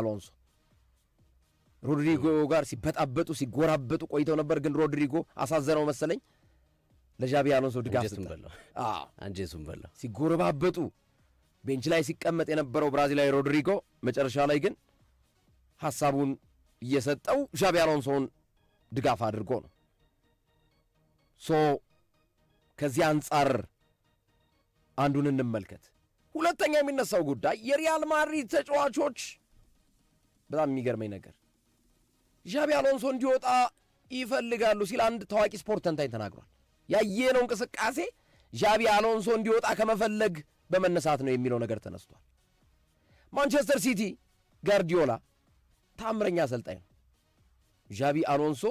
አሎንሶ ሮድሪጎ ጋር ሲበጣበጡ ሲጎራበጡ ቆይተው ነበር። ግን ሮድሪጎ አሳዘነው መሰለኝ ለዣቢ አሎንሶ ድጋፍ ሰጠው። አንጀቱን በላ ሲጎረባበጡ ቤንች ላይ ሲቀመጥ የነበረው ብራዚላዊ ሮድሪጎ መጨረሻ ላይ ግን ሐሳቡን እየሰጠው ዣቢ አሎንሶን ድጋፍ አድርጎ ነው። ከዚህ አንጻር አንዱን እንመልከት። ሁለተኛ የሚነሳው ጉዳይ የሪያል ማድሪድ ተጫዋቾች በጣም የሚገርመኝ ነገር ዣቢ አሎንሶ እንዲወጣ ይፈልጋሉ ሲል አንድ ታዋቂ ስፖርት ተንታኝ ተናግሯል። ያየነው እንቅስቃሴ ዣቢ አሎንሶ እንዲወጣ ከመፈለግ በመነሳት ነው የሚለው ነገር ተነስቷል። ማንቸስተር ሲቲ ጋርዲዮላ ታምረኛ አሰልጣኝ ነው። ዣቢ አሎንሶ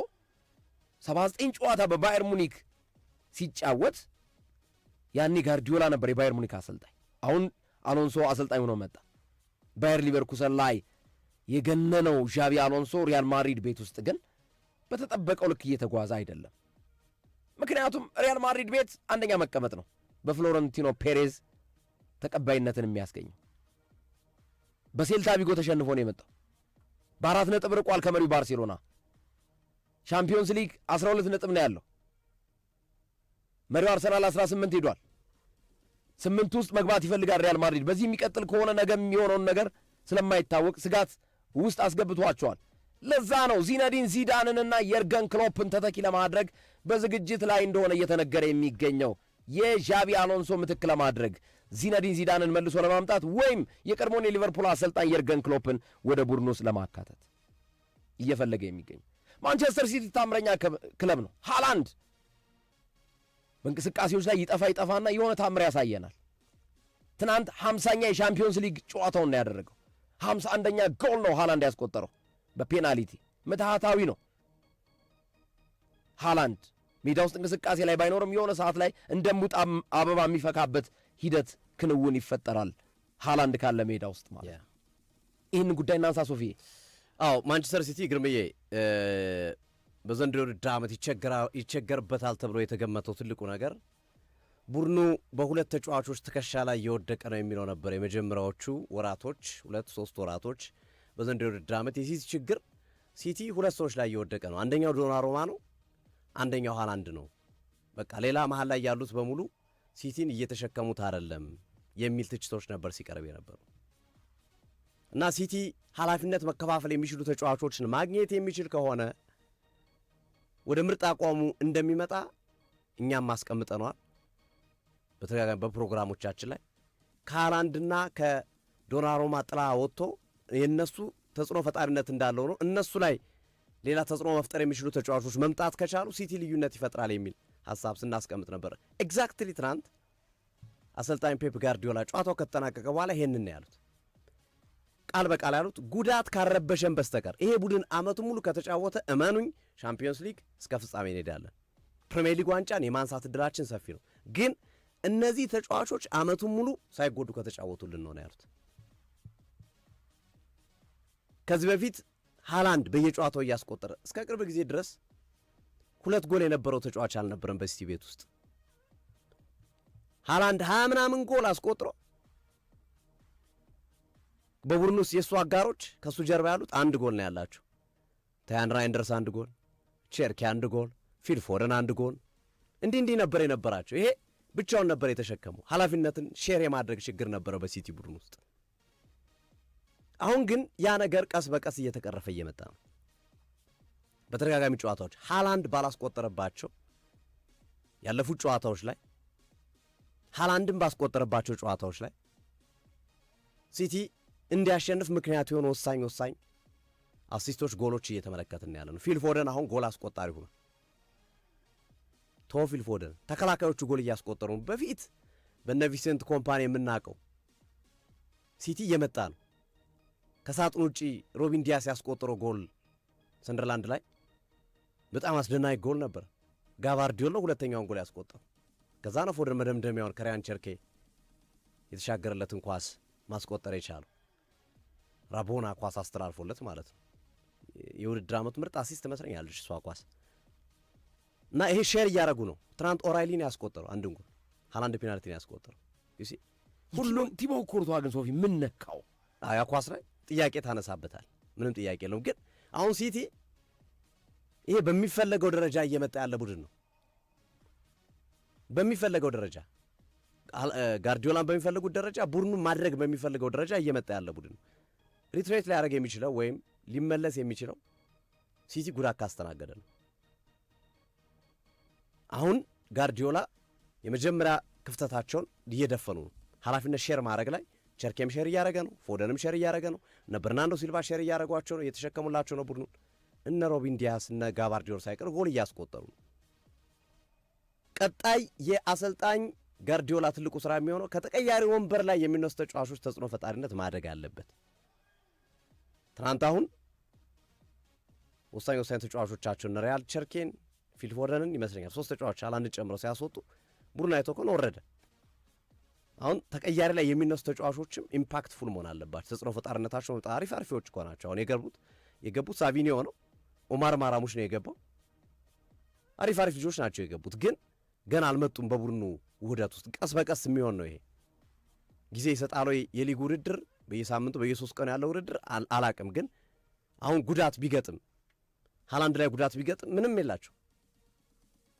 79 ጨዋታ በባየር ሙኒክ ሲጫወት ያኔ ጋርዲዮላ ነበር የባየር ሙኒክ አሰልጣኝ። አሁን አሎንሶ አሰልጣኝ ሆኖ መጣ። ባየር ሊቨርኩሰን ላይ የገነነው ዣቢ አሎንሶ ሪያል ማድሪድ ቤት ውስጥ ግን በተጠበቀው ልክ እየተጓዘ አይደለም። ምክንያቱም ሪያል ማድሪድ ቤት አንደኛ መቀመጥ ነው በፍሎረንቲኖ ፔሬዝ ተቀባይነትን የሚያስገኘው። በሴልታ ቪጎ ተሸንፎ ነው የመጣው። በ4 ነጥብ ርቋል ከመሪው ባርሴሎና። ሻምፒዮንስ ሊግ 12 ነጥብ ነው ያለው። መሪው አርሰናል 18 ሄዷል። 8 ውስጥ መግባት ይፈልጋል ሪያል ማድሪድ። በዚህ የሚቀጥል ከሆነ ነገ የሚሆነውን ነገር ስለማይታወቅ ስጋት ውስጥ አስገብቷቸዋል። ለዛ ነው ዚነዲን ዚዳንንና የርገን ክሎፕን ተተኪ ለማድረግ በዝግጅት ላይ እንደሆነ እየተነገረ የሚገኘው። የዣቢ አሎንሶ ምትክ ለማድረግ ዚነዲን ዚዳንን መልሶ ለማምጣት ወይም የቀድሞውን የሊቨርፑል አሰልጣኝ የርገን ክሎፕን ወደ ቡድኑ ውስጥ ለማካተት እየፈለገ የሚገኝ ማንቸስተር ሲቲ ታምረኛ ክለብ ነው። ሃላንድ በእንቅስቃሴዎች ላይ ይጠፋና የሆነ ታምር ያሳየናል። ትናንት 50ኛ የሻምፒዮንስ ሊግ ጨዋታውን ነው ያደረገው። 51ኛ ጎል ነው ሃላንድ ያስቆጠረው በፔናልቲ። ምትሃታዊ ነው ሃላንድ። ሜዳ ውስጥ እንቅስቃሴ ላይ ባይኖርም የሆነ ሰዓት ላይ እንደሙጣ አበባ የሚፈካበት ሂደት ክንውን ይፈጠራል ሃላንድ ካለ ሜዳ ውስጥ ማለት። ይህን ጉዳይ እናንሳ ሶፊ። ማንቸስተር ሲቲ ግርምዬ በዘንድሮው ውድድር ዓመት ይቸገርበታል ተብሎ የተገመተው ትልቁ ነገር ቡድኑ በሁለት ተጫዋቾች ትከሻ ላይ እየወደቀ ነው የሚለው ነበር። የመጀመሪያዎቹ ወራቶች 2-3 ወራቶች በዘንድሮው ውድድር ዓመት የሲቲ ችግር ሲቲ ሁለት ሰዎች ላይ እየወደቀ ነው። አንደኛው ዶናሩማ ነው፣ አንደኛው ሃላንድ ነው። በቃ ሌላ መሃል ላይ ያሉት በሙሉ ሲቲን እየተሸከሙት አይደለም የሚል ትችቶች ነበር ሲቀርብ የነበሩ እና ሲቲ ኃላፊነት መከፋፈል የሚችሉ ተጫዋቾችን ማግኘት የሚችል ከሆነ ወደ ምርጥ አቋሙ እንደሚመጣ እኛም ማስቀምጠነዋል በተጋጋሚ በፕሮግራሞቻችን ላይ። ከሃላንድና ከዶናሩማ ጥላ ወጥቶ የነሱ ተጽዕኖ ፈጣሪነት እንዳለው ነው እነሱ ላይ ሌላ ተጽዕኖ መፍጠር የሚችሉ ተጫዋቾች መምጣት ከቻሉ ሲቲ ልዩነት ይፈጥራል የሚል ሐሳብ ስናስቀምጥ ነበር። ኤግዛክትሊ ትናንት አሰልጣኝ ፔፕ ጋርዲዮላ ጨዋታው ከተጠናቀቀ በኋላ ይሄንን ነው ያሉት። ቃል በቃል ያሉት ጉዳት ካረበሸን በስተቀር ይሄ ቡድን ዓመቱን ሙሉ ከተጫወተ እመኑኝ ሻምፒዮንስ ሊግ እስከ ፍጻሜ እንሄዳለን፣ ፕሪሚየር ሊግ ዋንጫን የማንሳት ዕድላችን ሰፊ ነው። ግን እነዚህ ተጫዋቾች ዓመቱን ሙሉ ሳይጎዱ ከተጫወቱልን ነው ያሉት። ከዚህ በፊት ሃላንድ በየጨዋታው እያስቆጠረ እስከ ቅርብ ጊዜ ድረስ 2 ጎል የነበረው ተጫዋች አልነበረም በሲቲ ቤት ውስጥ። ሃላንድ 20 ምናምን ጎል አስቆጥሮ በቡድኑ ውስጥ የእሱ አጋሮች ከእሱ ጀርባ ያሉት 1 ጎል ነው ያላቸው። ታያን ራይንደርስ 1 ጎል፣ ቼርኪ 1 ጎል፣ ፊል ፎደን 1 ጎል። እንዲህ ነበር የነበራቸው። ይሄ ብቻውን ነበር የተሸከመው። ኃላፊነትን ሼር የማድረግ ችግር ነበረ በሲቲ ቡድን ውስጥ። አሁን ግን ያ ነገር ቀስ በቀስ እየተቀረፈ እየመጣ ነው። በተደጋጋሚ ጨዋታዎች ሃላንድ ባላስቆጠረባቸው ያለፉት ጨዋታዎች ላይ ሃላንድን ባስቆጠረባቸው ጨዋታዎች ላይ ሲቲ እንዲያሸንፍ ምክንያት የሆኑ ወሳኝ አሲስቶች፣ ጎሎች እየተመለከትን ያለ ነው። ፊል ፎደን አሁን ጎል አስቆጣሪ ሆኗል። ፊል ፎደን ተከላካዮቹ ጎል እያስቆጠሩ በፊት በነ ቪሴንት ኮምፓኒ የምናውቀው ሲቲ እየመጣ ነው። ከሳጥን ውጪ ሮቢን ዲያስ ያስቆጠረው ጎል ሰንደርላንድ ላይ በጣም አስደናቂ ጎል ነበር። ጋቫርዲዮል ነው ሁለተኛውን ጎል ያስቆጠረው። ከዛ ነው ፎደን መደምደሚያውን ከሪያን ቸርኬ የተሻገረለትን ኳስ ማስቆጠር የቻለው። ራቦና ኳስ አስተላልፎለት ማለት ነው። የውድድር ዓመቱ ምርጥ አሲስት መስለኛለች እሷ ኳስ እና ይሄ ሼር እያደረጉ ነው። ትናንት ኦራይሊን ያስቆጠረው 1 ጎል፣ ሃላንድ ፔናልቲን ያስቆጠረው። ሁሉም ቲቦ ኮርቷ ግን ሶፊ ምን ነካው? ያ ኳስ ላይ ጥያቄ ታነሳበታል። ምንም ጥያቄ የለውም። ግን አሁን ሲቲ ይሄ በሚፈለገው ደረጃ እየመጣ ያለ ቡድን ነው። በሚፈለገው ደረጃ ጋርዲዮላን በሚፈልጉት ደረጃ ቡድኑን ማድረግ በሚፈልገው ደረጃ እየመጣ ያለ ቡድን ነው። ሪትሬት ሊያደርግ የሚችለው ወይም ሊመለስ የሚችለው ሲቲ ጉዳት ካስተናገደ ነው። አሁን ጋርዲዮላ የመጀመሪያ ክፍተታቸውን እየደፈኑ ነው። ኃላፊነት ሼር ማድረግ ላይ ቸርኬም ሼር እያደረገ ነው፣ ፎደንም ሼር እያደረገ ነው፣ እነ በርናንዶ ሲልቫ ሼር እያደረጓቸው ነው፣ እየተሸከሙላቸው ነው ቡድኑን። እነ ሮቢን ዲያስ እነ ጋቫርዲዮል ሳይቀር ጎል እያስቆጠሩ ነው። ቀጣይ የአሰልጣኝ ጋርዲዮላ ትልቁ ስራ የሚሆነው ከተቀያሪ ወንበር ላይ የሚነሱ ተጫዋቾች ተጽዕኖ ፈጣሪነት ማደግ አለበት። ትናንት አሁን ወሳኝ ተጫዋቾቻቸውን ሪያል ቸርኬን ፊል ፎደንን ይመስለኛል 3 ተጫዋቾች አላንድ ጨምረው ሲያስወጡ ቡድን አይቶ ከሆነ ወረደ። አሁን ተቀያሪ ላይ የሚነሱ ተጫዋቾችም ኢምፓክትፉል መሆን አለባቸው። ተጽዕኖ ፈጣሪነታቸው በጣም አሪፎች እኮ ናቸው። አሁን የገቡት ሳቪኒዮ ነው፣ ኦማር ማራሙሽ ነው የገባው። አሪፍ ልጆች ናቸው የገቡት፣ ግን ገና አልመጡም በቡድኑ ውህደት ውስጥ። ቀስ በቀስ የሚሆን ነው ይሄ። ጊዜ ይሰጣል። የሊግ ውድድር በየሳምንቱ በየ3 ቀኑ ያለው ውድድር አላቅም። ግን አሁን ጉዳት ቢገጥም ሃላንድ ላይ ጉዳት ቢገጥም ምንም የላቸው።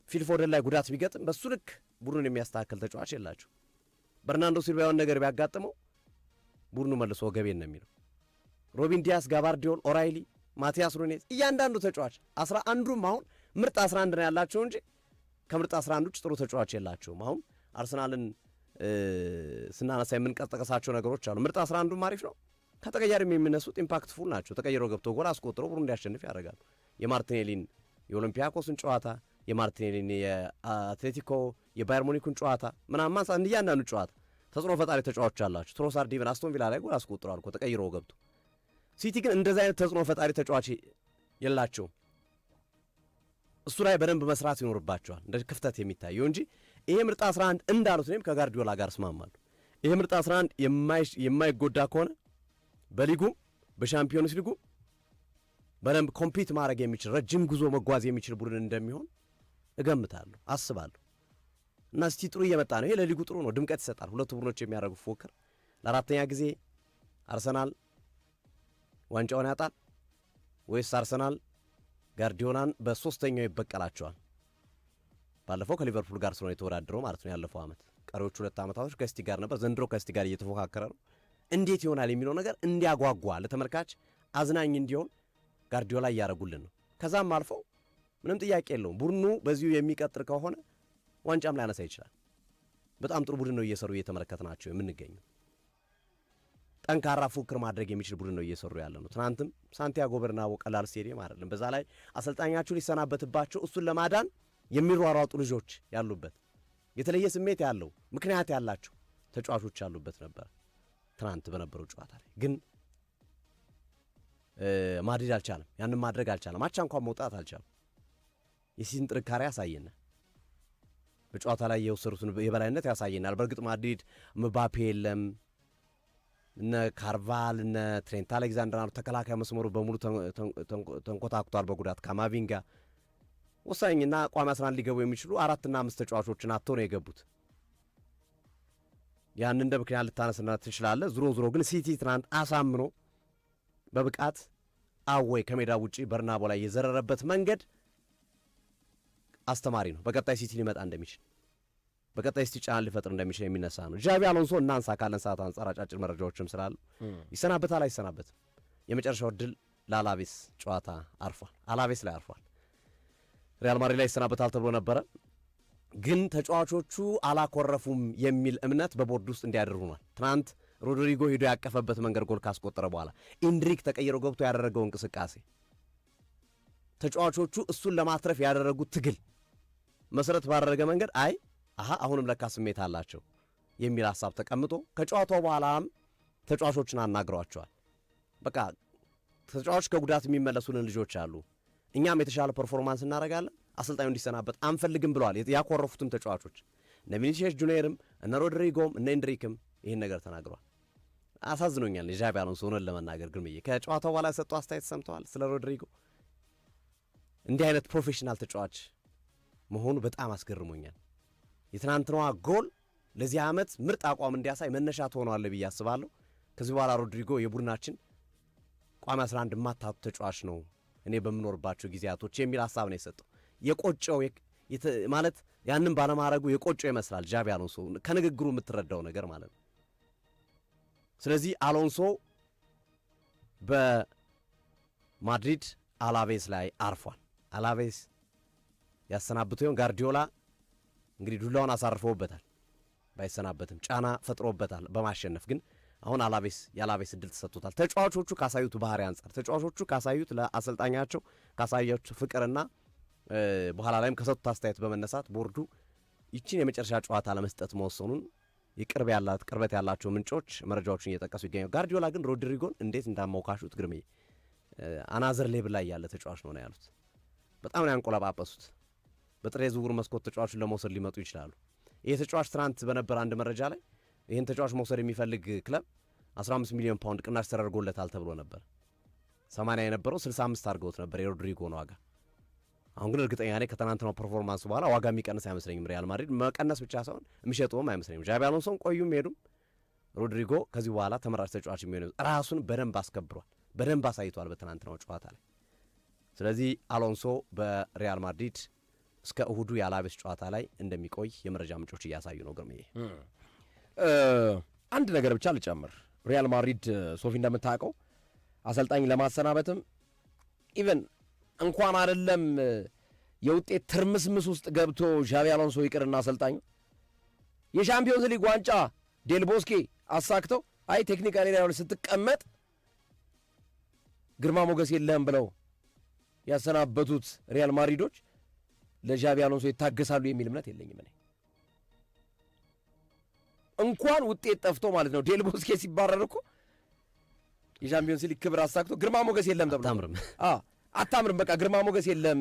ፊልፎደን ላይ ጉዳት ቢገጥም በሱ ልክ ቡድኑን የሚያስተካክል ተጫዋች የላቸው። በርናንዶ ሲልቫ ያውን ነገር ቢያጋጥመው ቡድኑ መልሶ ወገቤን ነው የሚለው። ሮቢን ዲያስ፣ ጋቫርዲዮል፣ ኦራይሊ፣ ማቲያስ ኑኔዝ እያንዳንዱ ተጫዋች 11ዱም አሁን ምርጥ 11 ነው ያላቸው እንጂ ከምርጥ 11 ውጭ ጥሩ ተጫዋች የላቸውም። አሁን አርሰናልን ስናነሳ የምንቀጠቀሳቸው ነገሮች አሉ። ምርጥ 11ዱም አሪፍ ነው። ከተቀያሪም የሚነሱት ኢምፓክትፉል ናቸው። ተቀይሮ ገብቶ ጎል አስቆጥሮ ቡድኑ እንዲያሸንፍ ያደርጋሉ። የማርቲኔሊን የኦሎምፒያኮስን ጨዋታ፣ የማርቲኔሊን የአትሌቲኮ የባየር ሙኒኩን ጨዋታ ምናምን ማንሳት እያንዳንዱ ጨዋታ ተጽዕኖ ፈጣሪ ተጫዋቾች አላቸው። ትሮሳርድ ኢቨን አስቶን ቪላ ላይ ጎል አስቆጥሯል እኮ ተቀይሮ ገብቶ። ሲቲ ግን እንደዚህ አይነት ተጽዕኖ ፈጣሪ ተጫዋች የላቸውም። እሱ ላይ በደንብ መስራት ይኖርባቸዋል እንደ ክፍተት የሚታየው እንጂ ይሄ ምርጥ 11 እንዳሉት እኔም ከጋርዲዮላ ጋር እስማማለሁ። ይሄ ምርጥ 11 የማይጎዳ ከሆነ በሊጉም በሻምፒዮንስ ሊጉ በደንብ ኮምፒት ማድረግ የሚችል ረጅም ጉዞ መጓዝ የሚችል ቡድን እንደሚሆን እገምታለሁ፣ አስባለሁ። እና ሲቲ ጥሩ እየመጣ ነው። ይሄ ለሊጉ ጥሩ ነው፣ ድምቀት ይሰጣል። ሁለቱ ቡድኖች የሚያደርጉ ፉክክር ለአራተኛ ጊዜ አርሰናል ዋንጫውን ያጣል ወይስ አርሰናል ጋርዲዮላን በሶስተኛው ይበቀላቸዋል? ባለፈው ከሊቨርፑል ጋር ስለሆነ የተወዳደረው ማለት ነው ያለፈው ዓመት። ቀሪዎቹ 2 ዓመታቶች ከሲቲ ጋር ነበር። ዘንድሮ ከሲቲ ጋር እየተፎካከረ ነው። እንዴት ይሆናል የሚለው ነገር እንዲያጓጓ ለተመልካች አዝናኝ እንዲሆን ጋርዲዮላ እያደረጉልን ነው። ከዛም አልፈው ምንም ጥያቄ የለውም ቡድኑ በዚሁ የሚቀጥል ከሆነ ዋንጫም ሊያነሳ ይችላል። በጣም ጥሩ ቡድን ነው እየሰሩ እየተመለከትናቸው የምንገኘው። ጠንካራ ፉክክር ማድረግ የሚችል ቡድን ነው እየሰሩ ያለ ነው። ትናንትም ሳንቲያጎ በርናቦ ቀላል ስቴዲየም አይደለም። በዛ ላይ አሰልጣኛችሁ ሊሰናበትባቸው እሱን ለማዳን የሚሯሯጡ ልጆች ያሉበት የተለየ ስሜት ያለው ምክንያት ያላቸው ተጫዋቾች ያሉበት ነበር። ትናንት በነበረው ጨዋታ ላይ ግን ማድሪድ አልቻለም። ያንን ማድረግ አልቻለም። አቻ እንኳን መውጣት አልቻለም። የሲቲን ጥንካሬ ያሳየናል። በጨዋታ ላይ የወሰዱትን የበላይነት ያሳየናል። በእርግጥ ማድሪድ ምባፔ የለም፣ እነ ካርቫል እነ ትሬንት አሌክዛንደር ተከላካይ መስመሩ በሙሉ ተንኮታኩቷል በጉዳት ካማቪንጋ። ወሳኝና ቋሚ 11 ሊገቡ የሚችሉ 4 እና 5 ተጫዋቾችን አጥተው ነው የገቡት። ያን እንደ ምክንያት ልታነስና ትችላለህ። ዙሮ ግን ሲቲ ትናንት አሳምኖ በብቃት አወይ ከሜዳ ውጪ በርናቦ ላይ የዘረረበት መንገድ አስተማሪ ነው። በቀጣይ ሲቲ ሊመጣ እንደሚችል በቀጣይ ሲቲ ጫና ሊፈጥር እንደሚችል የሚነሳ ነው። ዣቪ አሎንሶ እናንሳ ካለን ሰዓት አንጻር አጫጭር መረጃዎችም ስላሉ ይሰናበታል አይሰናበትም? የመጨረሻው ድል ለአላቬስ ጨዋታ አርፏል። አላቬስ ላይ አርፏል። ሪያል ማድሪድ ላይ ይሰናበታል ተብሎ ነበረ፣ ግን ተጫዋቾቹ አላኮረፉም የሚል እምነት በቦርድ ውስጥ እንዲያደር ሆኗል። ትናንት ሮድሪጎ ሄዶ ያቀፈበት መንገድ ጎል ካስቆጠረ በኋላ ኢንድሪክ ተቀይሮ ገብቶ ያደረገው እንቅስቃሴ ተጫዋቾቹ እሱን ለማትረፍ ያደረጉት ትግል መሰረት ባደረገ መንገድ አሁንም ለካ ስሜት አላቸው የሚል ሐሳብ ተቀምጦ ከጨዋታው በኋላም ተጫዋቾችን አናግረዋቸዋል። በቃ ተጫዋቾች ከጉዳት የሚመለሱልን ልጆች አሉ፣ እኛም የተሻለ ፐርፎርማንስ እናደርጋለን፣ አሰልጣኙ እንዲሰናበት አንፈልግም ብለዋል። ያኮረፉትም ተጫዋቾች እነ ቪኒሲየስ ጁኒየርም እነ ሮድሪጎም እነ ኢንድሪክም ይህን ነገር ተናግረዋል። አሳዝኖኛል ዣቪ አሎንሶ ሆነን ለመናገር ግን ከጨዋታው በኋላ የሰጠው አስተያየት ሰምተዋል ስለ ሮድሪጎ። እንዲህ አይነት ፕሮፌሽናል ተጫዋች መሆኑ በጣም አስገርሞኛል። የትናንትናዋ ጎል ለዚህ ዓመት ምርጥ አቋም እንዲያሳይ መነሻ ትሆነዋለህ ብዬ አስባለሁ። ከዚህ በኋላ ሮድሪጎ የቡድናችን ቋሚ 11 የማታጡ ተጫዋች ነው እኔ በምኖርባቸው ጊዜያቶች የሚል ሐሳብ ነው የሰጠው። የቆጨው ማለት ያንን ባለማድረጉ የቆጨው ይመስላል ጃቢ አሎንሶ ከንግግሩ የምትረዳው ነገር ማለት ነው። ስለዚህ አሎንሶ በማድሪድ አላቬስ ላይ አርፏል። አላቬስ ያሰናብተው ይሆን? ጋርዲዮላ እንግዲህ ዱላውን አሳርፈውበታል። ባይሰናበትም ጫና ፈጥሮበታል በማሸነፍ ግን አሁን የአላቬስ እድል ተሰጥቶታል። ተጫዋቾቹ ካሳዩት ባህሪ አንጻር ተጫዋቾቹ ካሳዩት ለአሰልጣኛቸው ካሳዩት ፍቅርና በኋላ ላይም ከሰጡት አስተያየት በመነሳት ቦርዱ ይችን የመጨረሻ ጨዋታ ለመስጠት መወሰኑን ቅርበት ያላቸው ምንጮች መረጃዎችን እየጠቀሱ ይገኛሉ። ጋርዲዮላ ግን ሮድሪጎን እንዴት እንዳሞካሹት ግርሜ አናዘር ሌብል ላይ ያለ ተጫዋች ነው ያሉት። በጣም ነው ያንቆለጳጰሱት። በጥሬ ዝውውር መስኮት ተጫዋቹን ለመውሰድ ሊመጡ ይችላሉ። ይህ ተጫዋች ትናንት በነበረ አንድ መረጃ ላይ ይህን ተጫዋች መውሰድ የሚፈልግ ክለብ 15 ሚሊዮን ፓውንድ ቅናሽ ተደርጎለታል ተብሎ ነበር። 80 የነበረው 65 አድርገውት ነበር የሮድሪጎን ዋጋ። አሁን ግን እርግጠኛ ነኝ ከትናንትናው ፐርፎርማንስ በኋላ ዋጋ የሚቀንስ አይመስለኝም። ሪያል ማድሪድ መቀነስ ብቻ ሳይሆን የሚሸጠውም አይመስለኝም። ጃቢ አሎንሶን ቆዩም ሄዱም ሮድሪጎ ከዚህ በኋላ ተመራጭ ተጫዋች የሚሆነው ራሱን በደንብ አስከብሯል፣ በደንብ አሳይቷል በትናንትናው ጨዋታ ላይ። ስለዚህ አሎንሶ በሪያል ማድሪድ እስከ እሁዱ የአላቬስ ጨዋታ ላይ እንደሚቆይ የመረጃ ምንጮች እያሳዩ ነው። ግርምዬ አንድ ነገር ብቻ ልጨምር። ሪያል ማድሪድ ሶፊ እንደምታውቀው አሰልጣኝ ለማሰናበትም ኢቨን እንኳን አይደለም የውጤት ትርምስምስ ውስጥ ገብቶ ዣቢ አሎንሶ ይቅርና አሰልጣኙ የሻምፒዮንስ ሊግ ዋንጫ ዴል ቦስኬ አሳክተው አይ ቴክኒካሊ ላይ ስትቀመጥ ግርማ ሞገስ የለህም ብለው ያሰናበቱት ሪያል ማድሪዶች ለዣቢ አሎንሶ ይታገሳሉ የሚል እምነት የለኝም እኔ። እንኳን ውጤት ጠፍቶ ማለት ነው ዴል ቦስኬ ሲባረር እኮ የሻምፒዮንስ ሊግ ክብር አሳክቶ ግርማ ሞገስ የለም ተብሎ አታምርም በቃ ግርማ ሞገስ የለም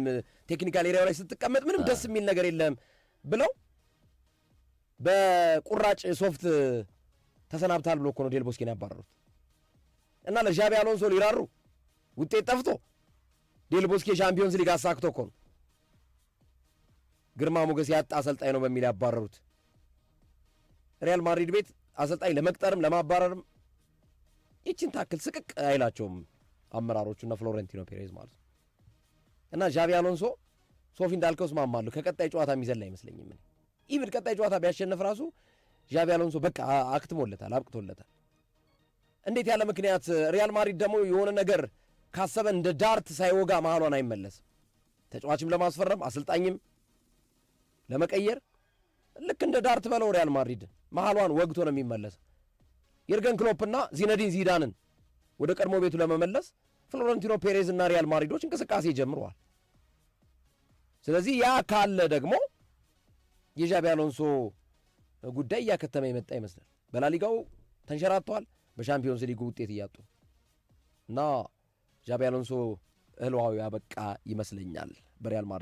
ቴክኒካል ኤሪያው ላይ ስትቀመጥ ምንም ደስ የሚል ነገር የለም ብለው በቁራጭ ሶፍት ተሰናብታል ብሎ እኮ ነው ዴል ቦስኬን ያባረሩት። እና ለዣቢ አሎንሶ ሊራሩ ውጤት ጠፍቶ ዴል ቦስኬ ሻምፒዮንስ ሊግ አሳክቶ እኮ ነው ግርማ ሞገስ ያጣ አሰልጣኝ ነው በሚል ያባረሩት። ሪያል ማድሪድ ቤት አሰልጣኝ ለመቅጠርም ለማባረርም ይችን ታክል ስቅቅ አይላቸውም አመራሮቹና ፍሎሬንቲኖ ፔሬዝ ማለት ነው። እና ዣቢ አሎንሶ ሶፊ እንዳልከው እስማማለሁ ከቀጣይ ጨዋታ የሚዘላ አይመስለኝም። ኢቭን ቀጣይ ጨዋታ ቢያሸንፍ ራሱ ዣቢ አሎንሶ በቃ አክትሞለታል፣ አብቅቶለታል። እንዴት ያለ ምክንያት ሪያል ማድሪድ ደግሞ የሆነ ነገር ካሰበ እንደ ዳርት ሳይወጋ መሃሏን አይመለስም። ተጫዋችም ለማስፈረም አሰልጣኝም ለመቀየር ልክ እንደ ዳርት በለው ሪያል ማድሪድ መሃሏን ወግቶ ነው የሚመለስ። የርገን ክሎፕና ዚነዲን ዚዳንን ወደ ቀድሞ ቤቱ ለመመለስ ፍሎረንቲኖ ፔሬዝ እና ሪያል ማድሪዶች እንቅስቃሴ ጀምረዋል። ስለዚህ ያ ካለ ደግሞ የዣቢ አሎንሶ ጉዳይ እያከተመ የመጣ ይመስላል። በላሊጋው ተንሸራተዋል፣ በሻምፒዮንስ ሊጉ ውጤት እያጡ እና ዣቢ አሎንሶ እህል ውሃው ያበቃ ይመስለኛል በሪያል ማድሪድ።